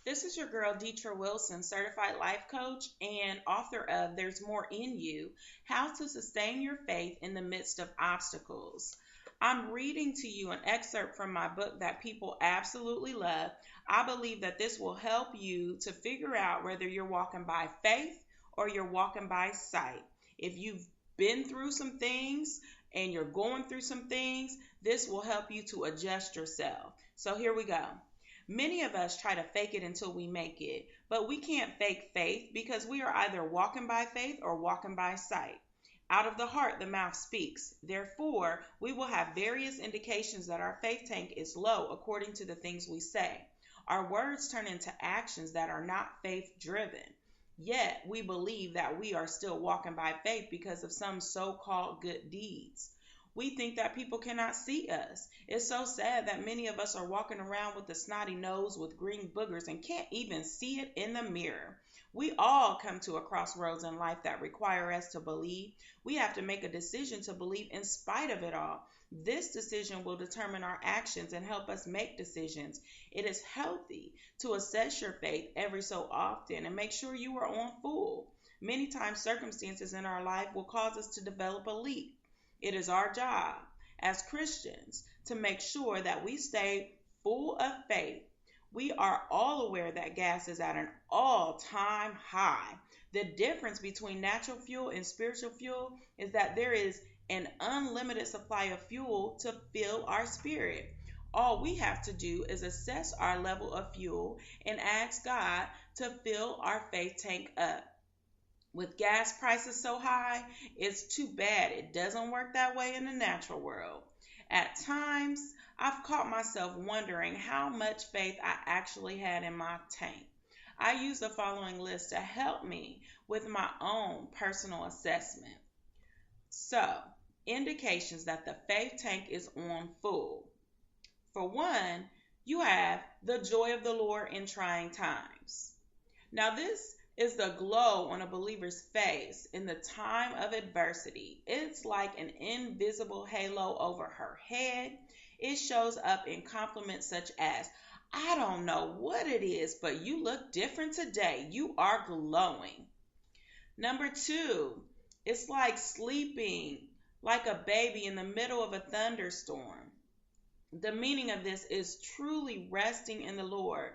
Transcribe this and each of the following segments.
This is your girl, Detra Wilson, certified life coach and author of There's More in You: How to Sustain Your Faith in the Midst of Obstacles. I'm reading to you an excerpt from my book that people absolutely love. I believe that this will help you to figure out whether you're walking by faith or you're walking by sight. If you've been through some things and you're going through some things, this will help you to adjust yourself. So here we go. Many of us try to fake it until we make it, but we can't fake faith because we are either walking by faith or walking by sight. Out of the heart, the mouth speaks. Therefore, we will have various indications that our faith tank is low according to the things we say. Our words turn into actions that are not faith driven. Yet, we believe that we are still walking by faith because of some so called good deeds. We think that people cannot see us. It's so sad that many of us are walking around with a snotty nose with green boogers and can't even see it in the mirror. We all come to a crossroads in life that require us to believe. We have to make a decision to believe in spite of it all. This decision will determine our actions and help us make decisions. It is healthy to assess your faith every so often and make sure you are on full. Many times circumstances in our life will cause us to develop a leak. It is our job as Christians to make sure that we stay full of faith. We are all aware that gas is at an all-time high. The difference between natural fuel and spiritual fuel is that there is an unlimited supply of fuel to fill our spirit. All we have to do is assess our level of fuel and ask God to fill our faith tank up. With gas prices so high, it's too bad it doesn't work that way in the natural world. At times, I've caught myself wondering how much faith I actually had in my tank. I use the following list to help me with my own personal assessment. So, indications that the faith tank is on full. For one, you have the joy of the Lord in trying times. Now, this is the glow on a believer's face in the time of adversity. It's like an invisible halo over her head. It shows up in compliments such as, I don't know what it is, but you look different today. You are glowing. Number two, it's like sleeping like a baby in the middle of a thunderstorm. The meaning of this is truly resting in the Lord.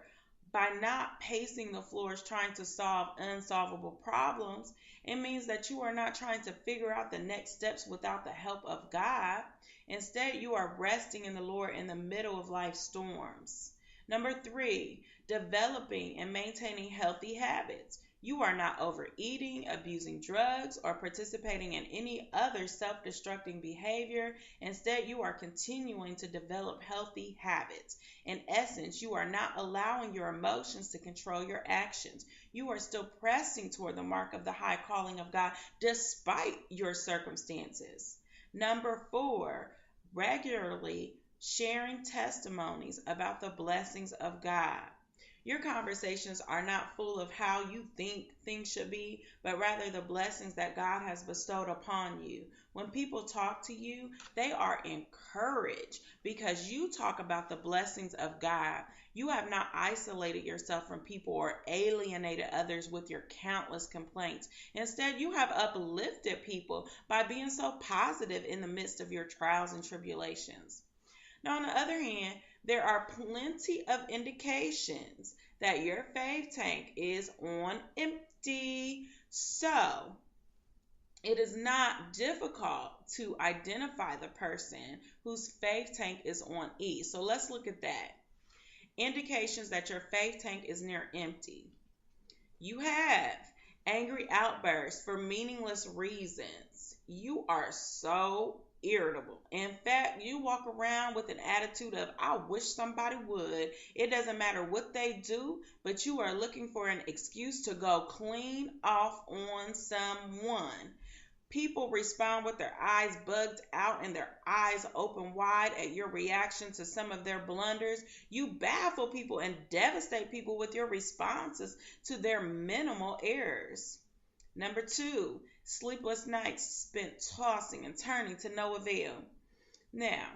By not pacing the floors trying to solve unsolvable problems, it means that you are not trying to figure out the next steps without the help of God. Instead, you are resting in the Lord in the middle of life's storms. Number three, developing and maintaining healthy habits. You are not overeating, abusing drugs, or participating in any other self-destructing behavior. Instead, you are continuing to develop healthy habits. In essence, you are not allowing your emotions to control your actions. You are still pressing toward the mark of the high calling of God despite your circumstances. Number four, regularly sharing testimonies about the blessings of God. Your conversations are not full of how you think things should be, but rather the blessings that God has bestowed upon you. When people talk to you, they are encouraged because you talk about the blessings of God. You have not isolated yourself from people or alienated others with your countless complaints. Instead, you have uplifted people by being so positive in the midst of your trials and tribulations. Now, on the other hand, there are plenty of indications that your faith tank is on empty. So, it is not difficult to identify the person whose faith tank is on E. So, let's look at that. Indications that your faith tank is near empty. You have angry outbursts for meaningless reasons. You are so irritable. In fact, you walk around with an attitude of, I wish somebody would. It doesn't matter what they do, but you are looking for an excuse to go clean off on someone. People respond with their eyes bugged out and their eyes open wide at your reaction to some of their blunders. You baffle people and devastate people with your responses to their minimal errors. Number two, sleepless nights spent tossing and turning to no avail. Now,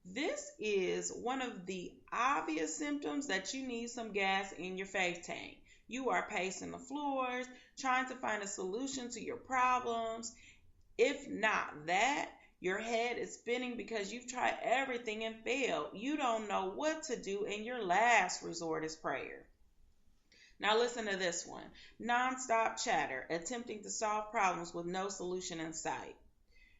this is one of the obvious symptoms that you need some gas in your faith tank. You are pacing the floors, trying to find a solution to your problems. If not that, your head is spinning because you've tried everything and failed. You don't know what to do, and your last resort is prayer. Now, listen to this one: nonstop chatter, attempting to solve problems with no solution in sight.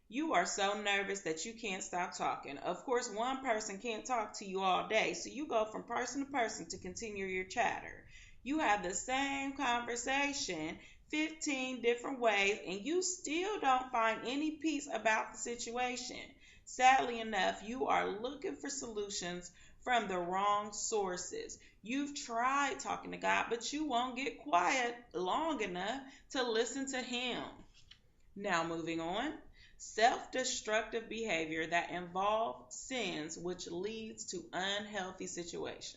You are so nervous that you can't stop talking. Of course, one person can't talk to you all day, so you go from person to person to continue your chatter. You have the same conversation 15 different ways, and you still don't find any peace about the situation. Sadly enough, you are looking for solutions from the wrong sources. You've tried talking to God, but you won't get quiet long enough to listen to Him. Now, moving on. Self-destructive behavior that involves sins which leads to unhealthy situations.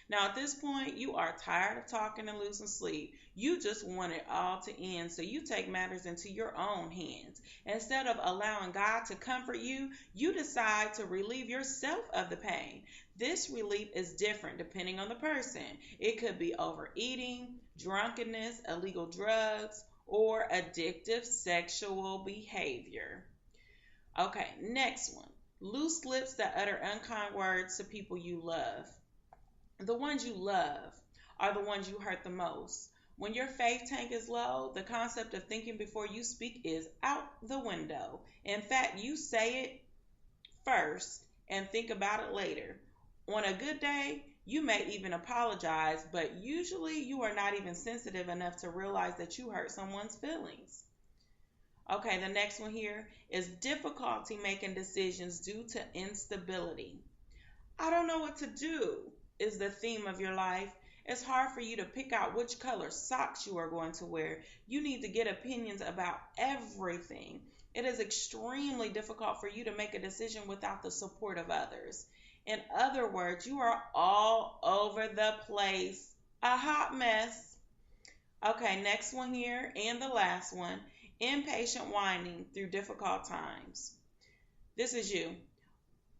Now, at this point, you are tired of talking and losing sleep. You just want it all to end, so you take matters into your own hands. Instead of allowing God to comfort you, you decide to relieve yourself of the pain. This relief is different depending on the person. It could be overeating, drunkenness, illegal drugs, or addictive sexual behavior. Okay, next one. Loose lips that utter unkind words to people you love. The ones you love are the ones you hurt the most. When your faith tank is low, the concept of thinking before you speak is out the window. In fact, you say it first and think about it later. On a good day, you may even apologize, but usually you are not even sensitive enough to realize that you hurt someone's feelings. Okay, the next one here is difficulty making decisions due to instability. I don't know what to do is the theme of your life. It's hard for you to pick out which color socks you are going to wear. You need to get opinions about everything. It is extremely difficult for you to make a decision without the support of others. In other words, you are all over the place. A hot mess. Okay, next one here and the last one. Impatient whining through difficult times. This is you.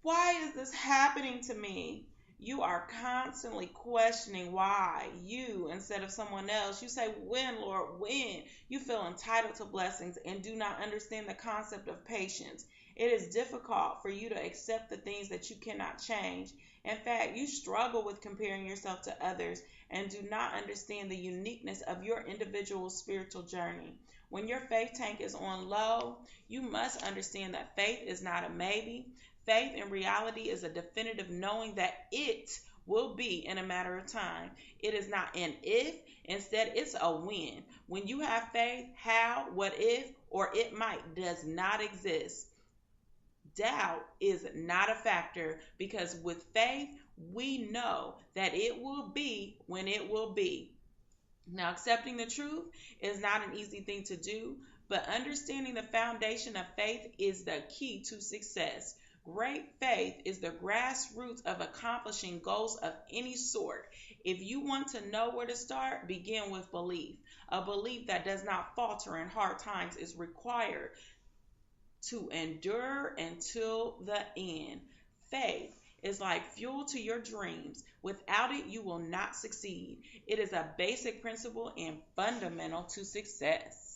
Why is this happening to me? You are constantly questioning why you instead of someone else. You say, when, Lord, when? You feel entitled to blessings and do not understand the concept of patience. It is difficult for you to accept the things that you cannot change. In fact, you struggle with comparing yourself to others and do not understand the uniqueness of your individual spiritual journey. When your faith tank is on low, you must understand that faith is not a maybe. Faith in reality is a definitive knowing that it will be in a matter of time. It is not an if, instead it's a when. When you have faith, how, what if, or it might does not exist. Doubt is not a factor because with faith, we know that it will be when it will be. Now, accepting the truth is not an easy thing to do, but understanding the foundation of faith is the key to success. Great faith is the grassroots of accomplishing goals of any sort. If you want to know where to start, begin with belief. A belief that does not falter in hard times is required to endure until the end. Faith is like fuel to your dreams. Without it, you will not succeed. It is a basic principle and fundamental to success.